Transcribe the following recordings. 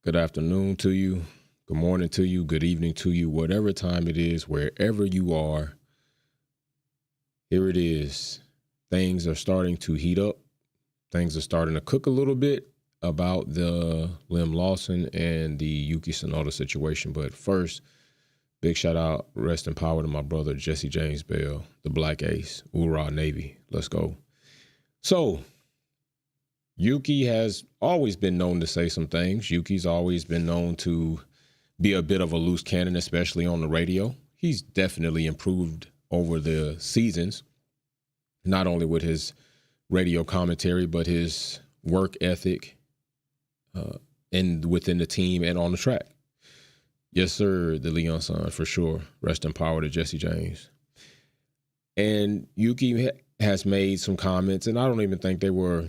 Good afternoon to you. Good morning to you. Good evening to you. Whatever time it is, wherever you are, here it is. Things are starting to heat up. Things are starting to cook a little bit about the Lawson and the Yuki Tsunoda situation. But first, big shout out, rest in power to my brother, Jesse James Bell, the Black Ace, Hoorah Navy. Let's go. So, Yuki has always been known to say some things. Yuki's always been known to be a bit of a loose cannon, especially on the radio. He's definitely improved over the seasons, not only with his radio commentary, but his work ethic and within the team and on the track. Yes, sir, the Leon son, for sure. Rest in power to Jesse James. And Yuki has made some comments, and I don't even think they were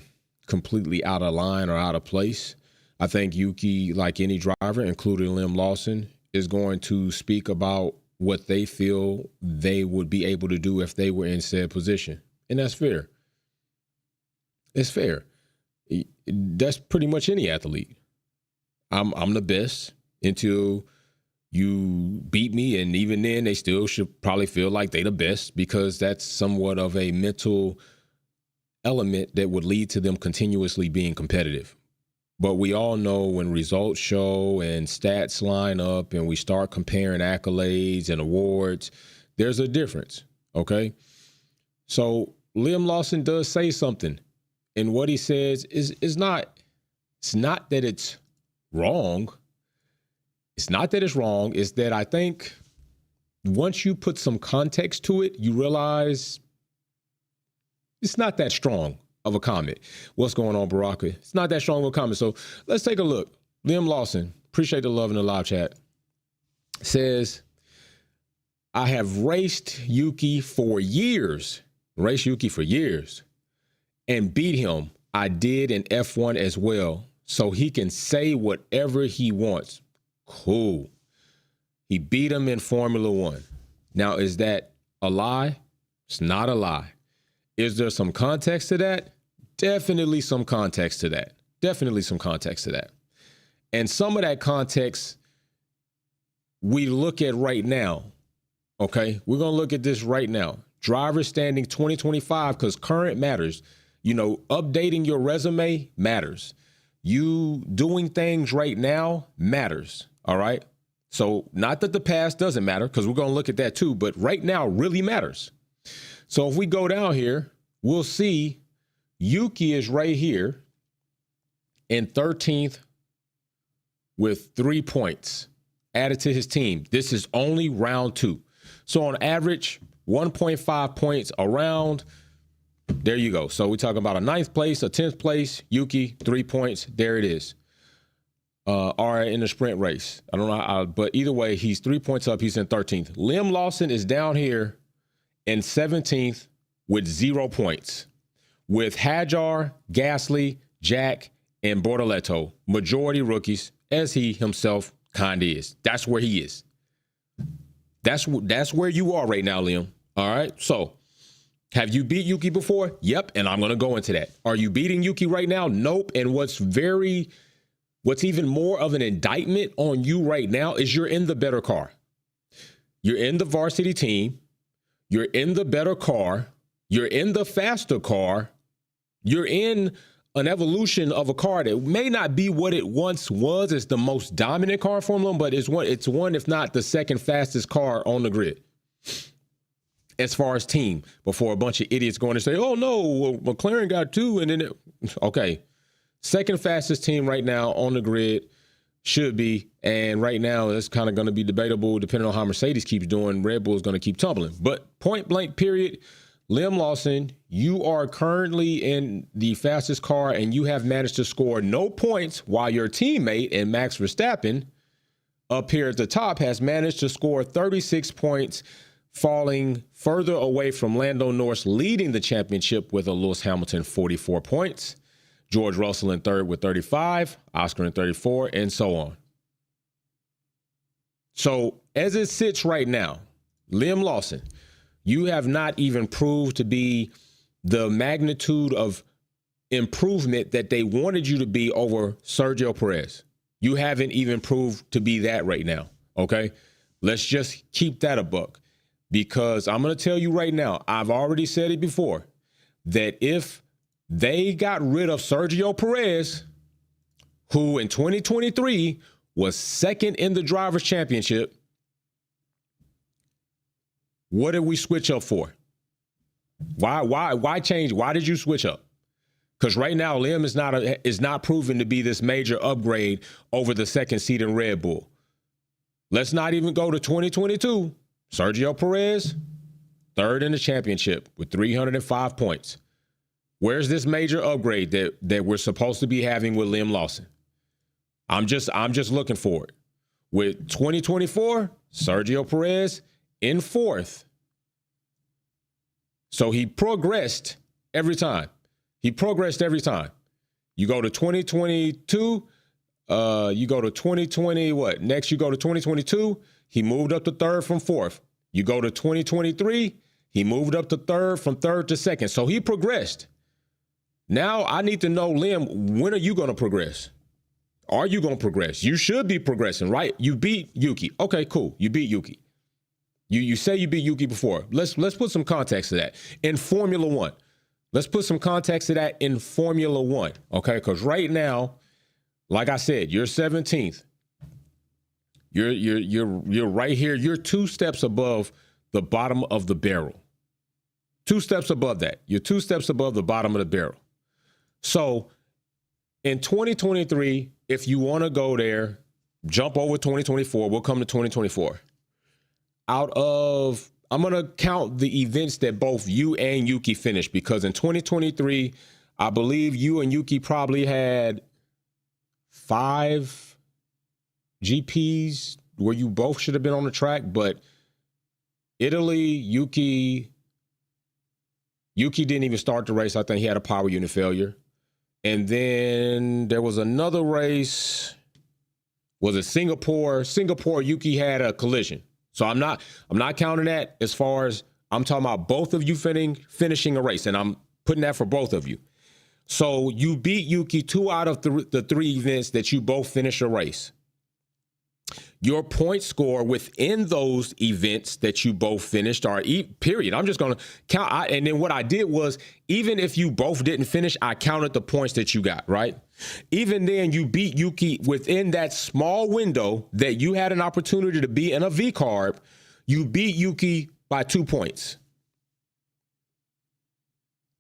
completely out of line or out of place. I think Yuki, like any driver, including Lawson, is going to speak about what they feel they would be able to do if they were in said position. And that's fair. It's fair. That's pretty much any athlete. I'm the best until you beat me, and even then they still should probably feel like they the best, because that's somewhat of a mental element that would lead to them continuously being competitive. But we all know when results show and stats line up and we start comparing accolades and awards, there's a difference, okay? So Liam Lawson does say something, and what he says is not, it's not that it's wrong. It's not that it's wrong. It's that I think once you put some context to it, you realize it's not that strong of a comment. What's going on, Baraka? It's not that strong of a comment. So let's take a look. Liam Lawson, appreciate the love in the live chat, says, I have raced Yuki for years, and beat him. I did in F1 as well, so he can say whatever he wants. Cool. He beat him in Formula One. Now, is that a lie? It's not a lie. Is there some context to that? Definitely some context to that. And some of that context we look at right now, okay? We're going to look at this right now. Driver standing 2025, because current matters. You know, updating your resume matters. You doing things right now matters, all right? So not that the past doesn't matter, because we're going to look at that too, but right now really matters. So if we go down here, we'll see Yuki is right here in 13th with 3 points added to his team. This is only round 2. So on average, 1.5 points around. There you go. So we're talking about a 9th place, a 10th place. Yuki, 3 points. There it is. All right, in the sprint race. I don't know how, but either way, he's 3 points up. He's in 13th. Liam Lawson is down here in 17th with 0 points, with Hajar, Gasly, Jack, and Bortoleto, majority rookies, as he himself kind of is. That's where he is. That's where you are right now, Liam. All right, so have you beat Yuki before? Yep, and I'm going to go into that. Are you beating Yuki right now? Nope, and what's even more of an indictment on you right now is you're in the better car. You're in the varsity team. You're in the better car. You're in the faster car. You're in an evolution of a car that may not be what it once was. It's the most dominant car in Formula 1, but it's one, if not the second fastest car on the grid as far as team, before a bunch of idiots going to say, oh, no, well, McLaren got 2. And then, okay, second fastest team right now on the grid. Should be. And right now, it's kind of going to be debatable depending on how Mercedes keeps doing. Red Bull is going to keep tumbling. But point blank, period, Liam Lawson, you are currently in the fastest car, and you have managed to score no points, while your teammate and Max Verstappen up here at the top has managed to score 36 points, falling further away from Lando Norris leading the championship with a Lewis Hamilton 44 points. George Russell in third with 35, Oscar in 34, and so on. So as it sits right now, Liam Lawson, you have not even proved to be the magnitude of improvement that they wanted you to be over Sergio Perez. You haven't even proved to be that right now. Okay. Let's just keep that a buck, because I'm going to tell you right now, I've already said it before, that if they got rid of Sergio Perez, who in 2023 was second in the Drivers' Championship, what did we switch up for? Why change? Why did you switch up? Because right now, Liam is not proven to be this major upgrade over the second seat in Red Bull. Let's not even go to 2022. Sergio Perez, third in the championship with 305 points. Where's this major upgrade that we're supposed to be having with Liam Lawson? I'm just looking for it. With 2024, Sergio Perez in fourth. So he progressed every time. You go to 2022, you go to 2020, what? Next, you go to 2022, he moved up to third from fourth. You go to 2023, he moved up to third from third to second. So he progressed. Now I need to know, Liam, when are you going to progress? Are you going to progress? You should be progressing, right? You beat Yuki. Okay, cool. You beat Yuki. You say you beat Yuki before. Let's put some context to that. In Formula One. Let's put some context to that in Formula One. Okay, because right now, like I said, you're 17th. You're right here. You're 2 steps above the bottom of the barrel. 2 steps above that. You're 2 steps above the bottom of the barrel. So in 2023, if you want to go there, jump over 2024. We'll come to 2024. I'm going to count the events that both you and Yuki finished, because in 2023, I believe you and Yuki probably had 5 GPs where you both should have been on the track, but Italy, Yuki didn't even start the race. I think he had a power unit failure. And then there was another race. Was it Singapore? Singapore, Yuki had a collision. So I'm not counting that, as far as I'm talking about both of you finishing a race, and I'm putting that for both of you. So you beat Yuki 2 out of the 3 events that you both finished a race. Your point score within those events that you both finished are period. I'm just going to count. And then what I did was, even if you both didn't finish, I counted the points that you got, right? Even then, you beat Yuki within that small window that you had an opportunity to be in a V carb. You beat Yuki by 2 points.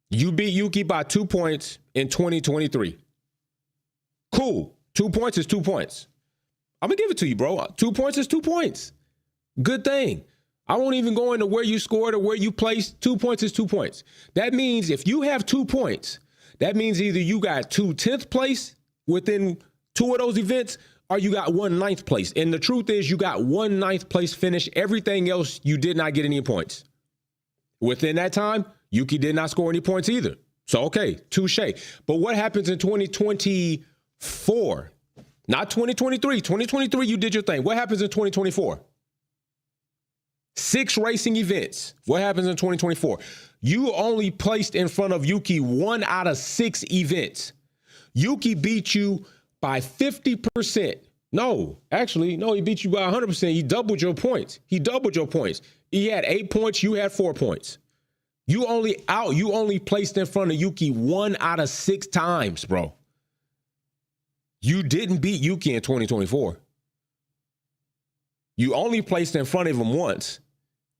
You beat Yuki by 2 points in 2023. Cool. 2 points is 2 points. I'm going to give it to you, bro. 2 points is 2 points. Good thing. I won't even go into where you scored or where you placed. 2 points is 2 points. That means if you have 2 points, that means either you got 2 10th place within 2 of those events, or you got 1 9th place. And the truth is, you got 1 9th place finish. Everything else, you did not get any points. Within that time, Yuki did not score any points either. So, okay, touche. But what happens in 2024? Not 2023. 2023, you did your thing. What happens in 2024? 6 racing events. What happens in 2024? You only placed in front of Yuki 1 out of 6 events. Yuki beat you by 50%. No, actually, no, he beat you by 100%. He doubled your points. He had 8 points. You had 4 points. You only placed in front of Yuki 1 out of 6 times, bro. You didn't beat Yuki in 2024. You only placed in front of him once.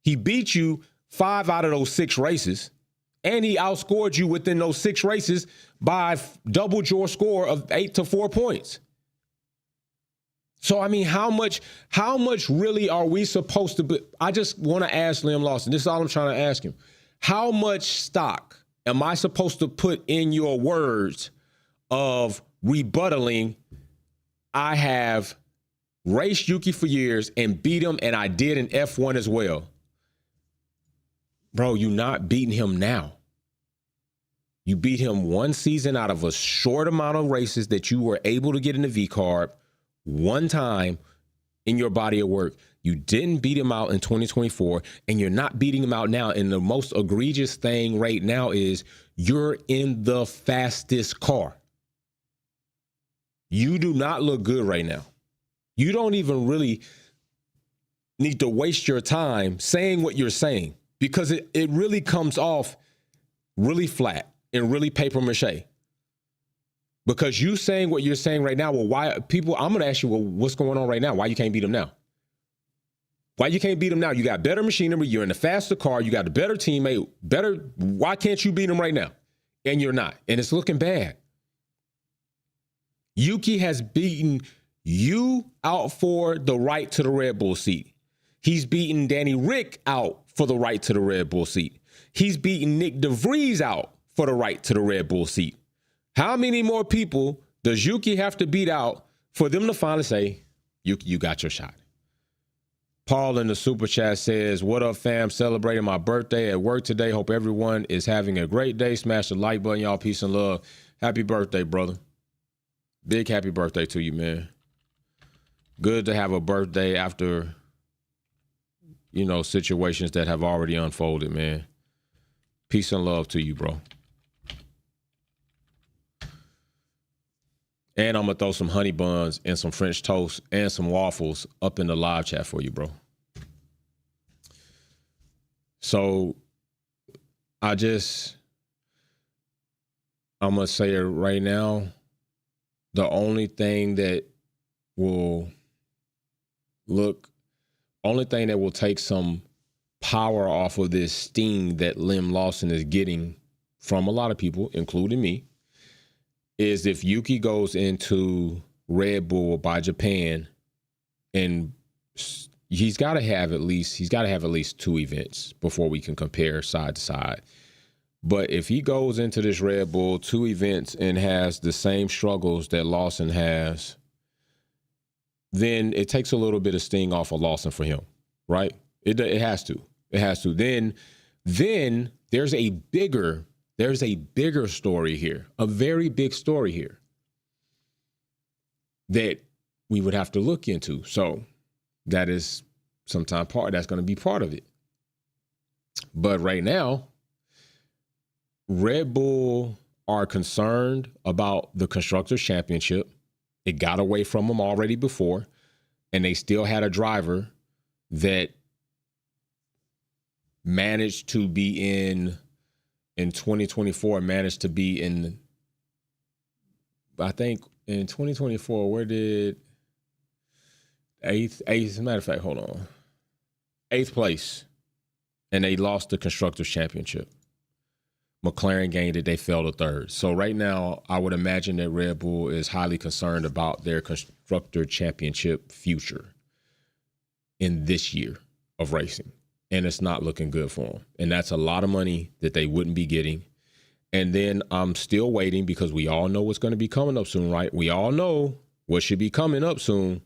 He beat you 5 out of those 6 races, and he outscored you within those 6 races by doubled your score of 8 to 4 points. So, I mean, how much really are we supposed to be? I just want to ask Liam Lawson. This is all I'm trying to ask him. How much stock am I supposed to put in your words of rebuttaling? I have raced Yuki for years and beat him, and I did in F1 as well. Bro, you're not beating him now. You beat him 1 season out of a short amount of races that you were able to get in the V carb 1 time in your body of work. You didn't beat him out in 2024, and you're not beating him out now. And the most egregious thing right now is you're in the fastest car. You do not look good right now. You don't even really need to waste your time saying what you're saying, because it really comes off really flat and really paper mache. Because you saying what you're saying right now, well, why people, I'm going to ask you, well, what's going on right now? Why you can't beat them now? Why you can't beat them now? You got better machinery. You're in a faster car. You got a better teammate. Why can't you beat them right now? And you're not. And it's looking bad. Yuki has beaten you out for the right to the Red Bull seat. He's beaten Danny Rick out for the right to the Red Bull seat. He's beaten Nick DeVries out for the right to the Red Bull seat. How many more people does Yuki have to beat out for them to finally say, Yuki, you got your shot? Paul in the super chat says, what up, fam? Celebrating my birthday at work today. Hope everyone is having a great day. Smash the like button, y'all. Peace and love. Happy birthday, brother. Big happy birthday to you, man. Good to have a birthday after, you know, situations that have already unfolded, man. Peace and love to you, bro. And I'm going to throw some honey buns and some French toast and some waffles up in the live chat for you, bro. So I'm going to say it right now. The only thing that will take some power off of this sting that Lawson is getting from a lot of people, including me, is if Yuki goes into Red Bull by Japan, and he's got to have at least 2 events before we can compare side to side. But if he goes into this Red Bull 2 events and has the same struggles that Lawson has, then it takes a little bit of sting off of Lawson for him, right? It has to. It has to. Then there's a bigger story here, a very big story here that we would have to look into. So that is that's going to be part of it. But right now, Red Bull are concerned about the Constructors Championship. It got away from them already before, and they still had a driver that managed to be in 2024, managed to be in, I think in 2024, where did eighth, as a matter of fact, hold on, 8th place, and they lost the Constructors Championship. McLaren gained it, they fell to 3rd. So right now, I would imagine that Red Bull is highly concerned about their Constructor Championship future in this year of racing. And it's not looking good for them. And that's a lot of money that they wouldn't be getting. And then I'm still waiting, because we all know what's going to be coming up soon, right? We all know what should be coming up soon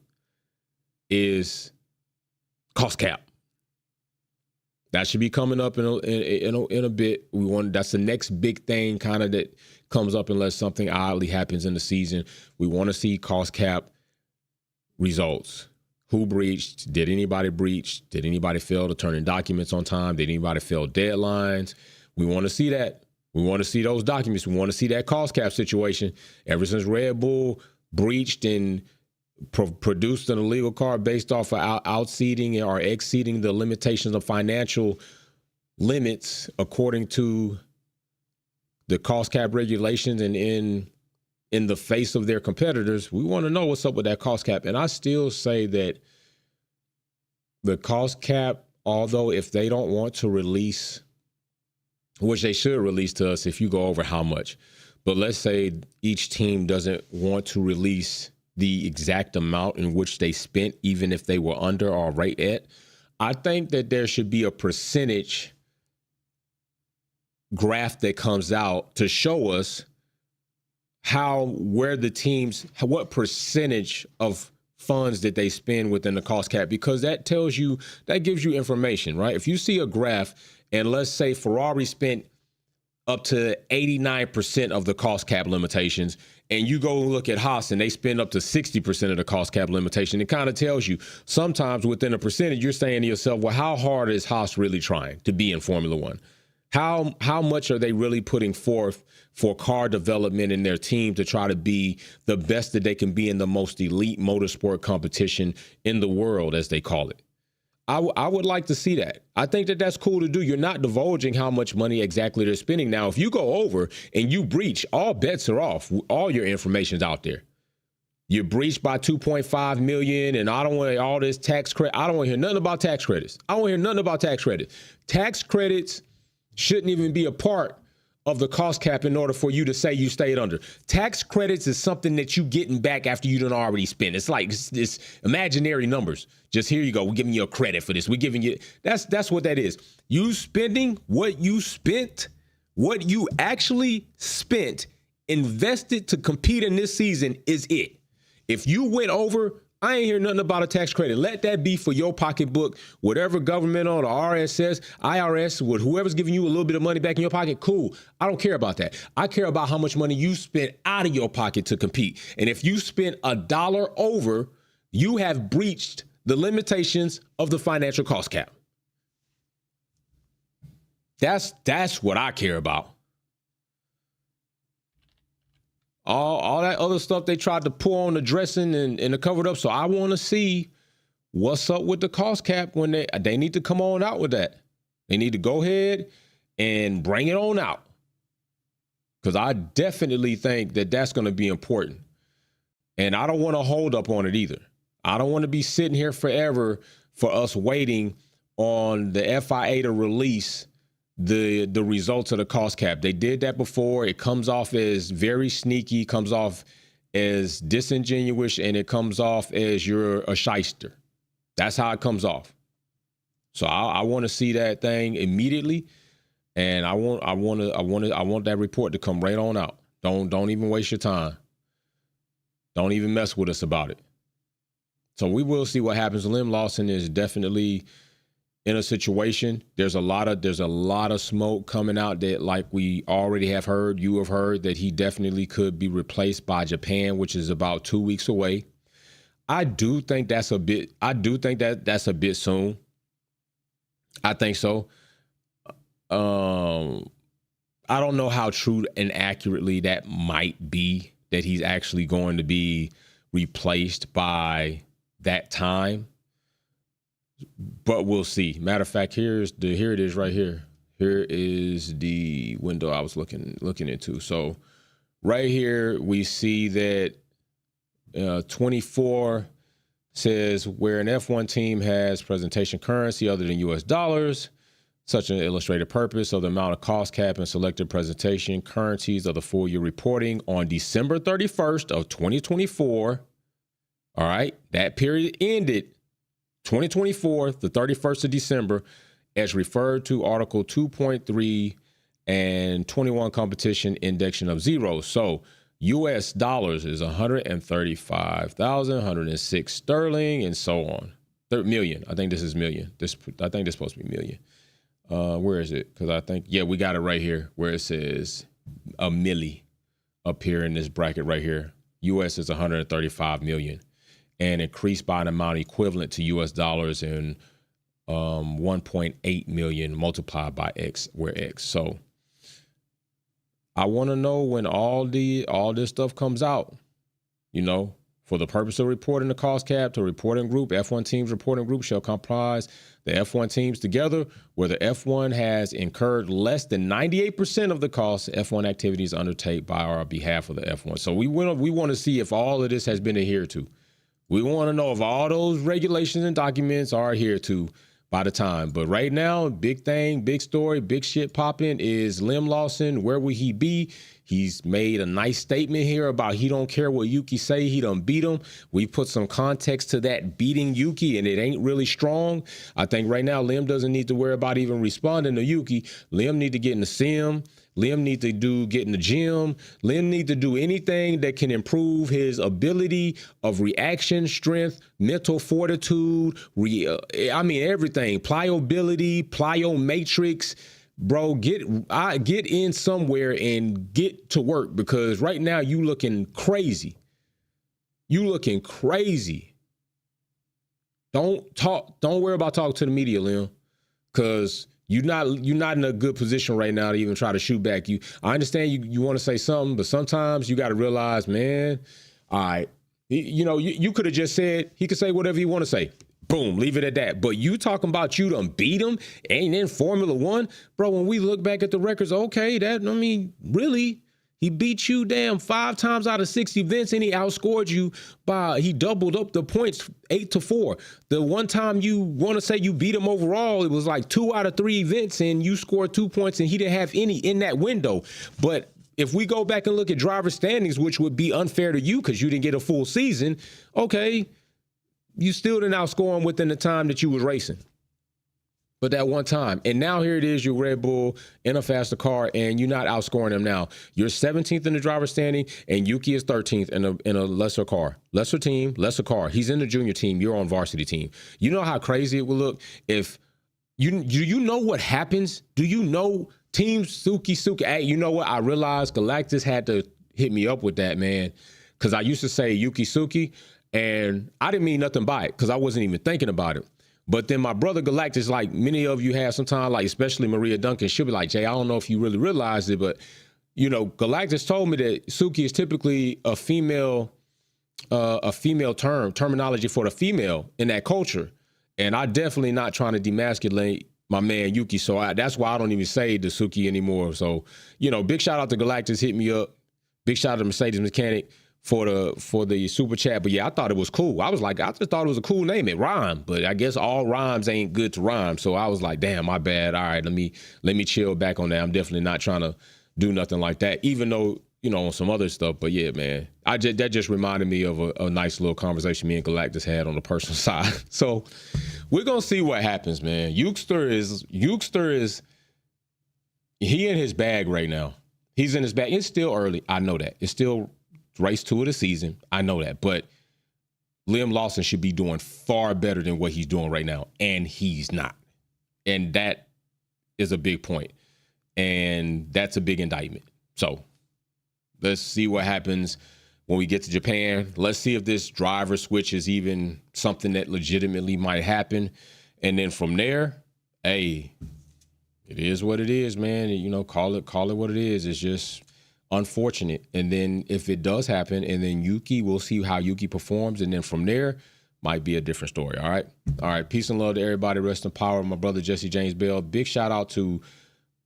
is cost cap. That should be coming up in a bit. That's the next big thing kind of that comes up unless something oddly happens in the season. We want to see cost cap results. Who breached? Did anybody breach? Did anybody fail to turn in documents on time? Did anybody fail deadlines? We want to see that. We want to see those documents. We want to see that cost cap situation. Ever since Red Bull breached and produced an illegal car based off of outseating or exceeding the limitations of financial limits according to the cost cap regulations and in the face of their competitors, we want to know what's up with that cost cap. And I still say that the cost cap, although if they don't want to release, which they should release to us if you go over how much, but let's say each team doesn't want to release the exact amount in which they spent, even if they were under or right at, I think that there should be a percentage graph that comes out to show us what percentage of funds that they spend within the cost cap, because that gives you information, right? If you see a graph and let's say Ferrari spent up to 89% of the cost cap limitations, and you go look at Haas and they spend up to 60% of the cost cap limitation, it kind of tells you sometimes within a percentage, you're saying to yourself, well, how hard is Haas really trying to be in Formula One? How much are they really putting forth for car development in their team to try to be the best that they can be in the most elite motorsport competition in the world, as they call it? I would like to see that. I think that that's cool to do. You're not divulging how much money exactly they're spending. Now, if you go over and you breach, all bets are off. All your information's out there. You breached by 2.5 million, and I don't want all this tax credit. I don't want to hear nothing about tax credits. I don't want to hear nothing about tax credits. Tax credits shouldn't even be a part of the cost cap in order for you to say you stayed under. Tax credits is something that you getting back after you done already spent. It's like this imaginary numbers. Just here you go. We're giving you a credit for this. We're giving you, that's what that is. You spending what you spent, what you actually spent, invested to compete in this season is it. If you went over, I ain't hear nothing about a tax credit. Let that be for your pocketbook. Whatever government on the RSS, IRS, whoever's giving you a little bit of money back in your pocket, cool. I don't care about that. I care about how much money you spent out of your pocket to compete. And if you spent $1 over, you have breached the limitations of the financial cost cap. That's what I care about. All that other stuff they tried to pull on the dressing and the covered up. So I want to see what's up with the cost cap when they need to come on out with that. They need to go ahead and bring it on out. Because I definitely think that that's going to be important. And I don't want to hold up on it either. I don't want to be sitting here forever for us waiting on the FIA to release the results of the cost cap. They did that before. It comes off as very sneaky, comes off as disingenuous, and it comes off as you're a shyster. That's how it comes off. So I want to see that thing immediately, and I want that report to come right on out. Don't even waste your time. Don't even mess with us about it. So we will see what happens. Lim Lawson is definitely in a situation. There's a lot of smoke coming out that, like we already have heard, you have heard, that he definitely could be replaced by Japan, which is about 2 weeks away. I do think that's a bit soon. I think so. I don't know how true and accurately that might be, that he's actually going to be replaced by that time. But we'll see. Matter of fact, here it is right here. Here is the window I was looking into. So right here, we see that 24 says where an F1 team has presentation currency other than US dollars, such an illustrated purpose of the amount of cost cap and selected presentation currencies of the full year reporting on December 31st of 2024. All right. That period ended 2024, the 31st of December, as referred to Article 2.3 and 21 competition indexing of zero. So US dollars is 135,106 sterling and so on. Million. I think this is million. I think this is supposed to be million. Where is it? Because I think, yeah, we got it right here where it says a milli up here in this bracket right here. US is 135 million. And increased by an amount equivalent to US dollars and 1.8 million multiplied by X, where X. So I want to know when all this stuff comes out, for the purpose of reporting the cost cap to reporting group, F1 teams reporting group shall comprise the F1 teams together, where the F1 has incurred less than 98% of the costs F1 activities undertake by our behalf of the F1. So we want to see if all of this has been adhered to. We want to know if all those regulations and documents are adhered to by the time. But right now, big thing, big story, big shit popping is Lim Lawson. Where will he be? He's made a nice statement here about he don't care what Yuki say. He done beat him. We put some context to that beating Yuki, and it ain't really strong. I think right now Lim doesn't need to worry about even responding to Yuki. Lim need to get in the sim. Lim need to get in the gym. Lim need to do anything that can improve his ability of reaction strength, mental fortitude, everything. Pliability, plyometrics. Bro, get in somewhere and get to work, because right now you looking crazy. You looking crazy. Don't worry about talking to the media, Lim, because You're not in a good position right now to even try to shoot back. I understand you want to say something, but sometimes you got to realize, man, all right, you could have just said, he could say whatever he want to say. Boom, leave it at that. But you talking about you done beat him, ain't in Formula One, bro. When we look back at the records, okay, really, he beat you 5 times out of 6 events, and he outscored you he doubled up the points 8-4. The one time you want to say you beat him overall, it was like 2 out of 3 events, and you scored 2 points, and he didn't have any in that window. But if we go back and look at driver standings, which would be unfair to you because you didn't get a full season, okay, you still didn't outscore him within the time that you was racing. But that one time. And now here it is, you're Red Bull in a faster car, and you're not outscoring him now. You're 17th in the driver standing, and Yuki is 13th in a lesser car. Lesser team, lesser car. He's in the junior team. You're on varsity team. You know how crazy it would look if you know what happens? Do you know Team Suki? Hey, you know what? I realized Galactus had to hit me up with that, man, because I used to say Yuki Suki, and I didn't mean nothing by it because I wasn't even thinking about it. But then my brother Galactus, like many of you have sometimes, like especially Maria Duncan, she'll be like, Jay, I don't know if you really realized it, but, Galactus told me that Suki is typically a female terminology for the female in that culture. And I definitely not trying to demasculate my man Yuki. So that's why I don't even say the Suki anymore. So, big shout out to Galactus, hit me up. Big shout out to Mercedes Mechanic for the super chat. But yeah, I thought it was cool. I just thought it was a cool name. It rhymed, but I guess all rhymes ain't good to rhyme. So I was like, damn, my bad. All right, let me chill back on that. I'm definitely not trying to do nothing like that, even though, on some other stuff. But yeah, man, that just reminded me of a nice little conversation me and Galactus had on the personal side. So we're going to see what happens, man. Yukster is he in his bag right now. He's in his bag. It's still early. I know that. It's still race 2 of the season. I know that. But Liam Lawson should be doing far better than what he's doing right now. And he's not. And that is a big point. And that's a big indictment. So let's see what happens when we get to Japan. Let's see if this driver switch is even something that legitimately might happen. And then from there, hey, it is what it is, man. Call it what it is. It's just unfortunate. And then if it does happen, and then Yuki, we'll see how Yuki performs. And then from there, might be a different story. All right. Peace and love to everybody. Rest in power. My brother, Jesse James Bell. Big shout out to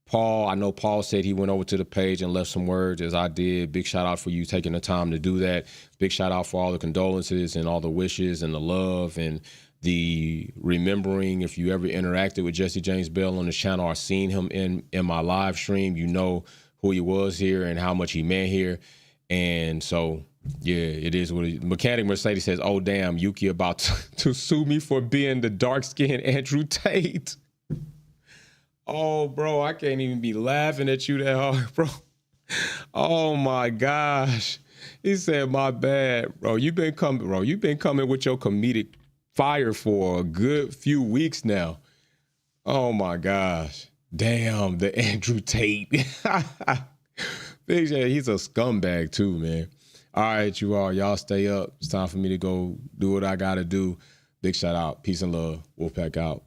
Paul. I know Paul said he went over to the page and left some words, as I did. Big shout out for you taking the time to do that. Big shout out for all the condolences and all the wishes and the love and the remembering. If you ever interacted with Jesse James Bell on the channel or seen him in my live stream, you know who he was here and how much he meant here. And so, yeah, it is what it is. Mechanic Mercedes says, oh, damn, Yuki about to sue me for being the dark-skinned Andrew Tate. Oh, bro, I can't even be laughing at you that hard, bro. Oh, my gosh. He said, my bad, bro. You've been coming with your comedic fire for a good few weeks now. Oh, my gosh. Damn, the Andrew Tate. Big J, he's a scumbag too, man. All right, y'all stay up. It's time for me to go do what I got to do. Big shout out. Peace and love. Wolfpack out.